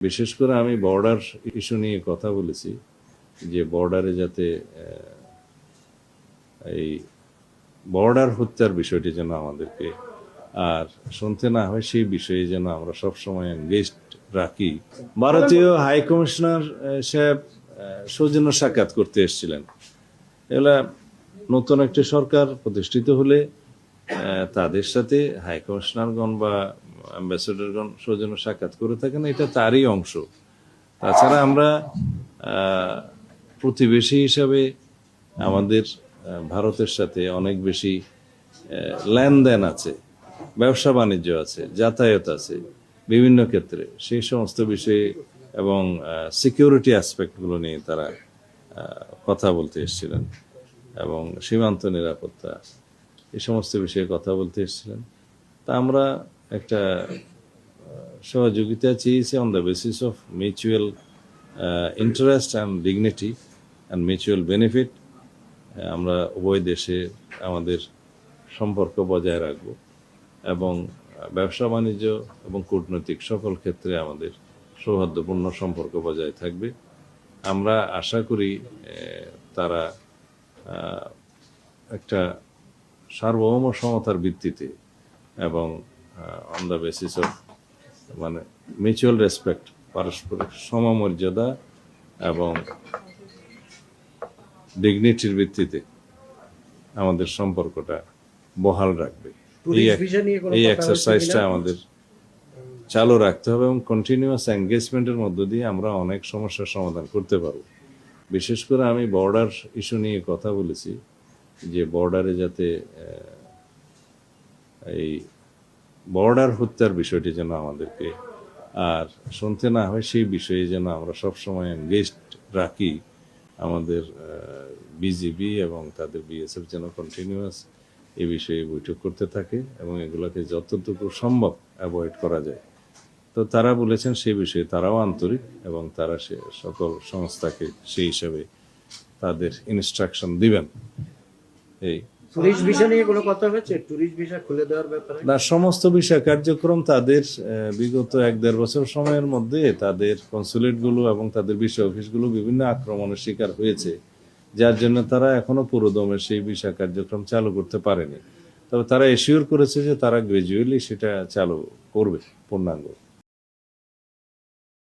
বিশেষ করে আমি বর্ডার ইস্যু নিয়ে কথা বলেছি যে বর্ডারে যাতে এই বর্ডার হত্যার বিষয়টি যেন আমাদেরকে আর শুনতে না হয়, সেই বিষয়ে যেন আমরা সবসময় এনগেজড রাখি। ভারতীয় হাই কমিশনার সাহেব সৌজন্য সাক্ষাৎ করতে এসেছিলেন। এগুলা নতুন একটি সরকার প্রতিষ্ঠিত হলে তাদের সাথে হাই কমিশনারগণ বা অ্যাম্বাসেডরগণ সৌজন্য সাক্ষাৎ করে থাকেন, এটা তারই অংশ। তাছাড়া আমরা প্রতিবেশী হিসাবে আমাদের ভারতের সাথে অনেক বেশি লেনদেন আছে, ব্যবসা বাণিজ্য আছে, যাতায়াত আছে বিভিন্ন ক্ষেত্রে। সেই সমস্ত বিষয়ে এবং সিকিউরিটি অ্যাসপেক্টগুলো নিয়ে তারা কথা বলতে এসেছিলেন এবং সীমান্ত নিরাপত্তা এই সমস্ত বিষয়ে কথা বলতে এসেছিলেন। তা আমরা একটা সহযোগিতা চেয়েছি on the basis of mutual interest and dignity and mutual benefit. আমরা উভয় দেশে আমাদের সম্পর্ক বজায় রাখব এবং ব্যবসা বাণিজ্য এবং কূটনৈতিক সকল ক্ষেত্রে আমাদের সৌহার্দ্যপূর্ণ সম্পর্ক বজায় থাকবে। আমরা আশা করি তারা একটা সার্বভৌম সমতার ভিত্তিতে এবং on the basis of mutual respect, পারস্পরিক সমমর্যাদা এবং ডিগনিটির ভিত্তিতে আমাদের সম্পর্কটা বহাল রাখবে। এই এক্সারসাইজটা আমাদের চালু রাখতে হবে এবং কন্টিনিউয়াস এঙ্গেজমেন্টের মধ্য দিয়ে আমরা অনেক সমস্যার সমাধান করতে পারব। বিশেষ করে আমি বর্ডার ইস্যু নিয়ে কথা বলেছি যে বর্ডারে যাতে এই বর্ডার হত্যার বিষয়টি যেন আমাদেরকে আর শুনতে না হয়, সেই বিষয়ে যেন আমরা সবসময় এনগেজড রাখি। আমাদের বিজিবি এবং তাদের বিএসএফ যেন কন্টিনিউয়াস এই বিষয়ে বৈঠক করতে থাকে এবং এগুলোকে যতটুকু সম্ভব অ্যাভয়েড করা যায়। তো তারা বলেছেন সেই বিষয়ে তারাও আন্তরিক এবং তারা সে সকল সংস্থাকে সেই হিসাবে তাদের ইনস্ট্রাকশন দিবেন। এই টুরিস্ট ভিসা নিয়ে কোনো কথা হয়েছে? টুরিস্ট ভিসা খুলে দেওয়ার ব্যাপারে না, সমস্ত বিষয় কার্যক্রম তাদের বিগত 1-1.5 বছর সময়ের মধ্যে তাদের কনসুলেটগুলো এবং তাদের ভিসা অফিসগুলো বিভিন্ন আক্রমণের শিকার হয়েছে, যার জন্য তারা এখনো পুরোদমে সেই ভিসা কার্যক্রম চালু করতে পারেনি। তবে তারা এশিওর করেছে যে তারা গ্রাজুয়ালি সেটা চালু করবে পূর্ণাঙ্গ।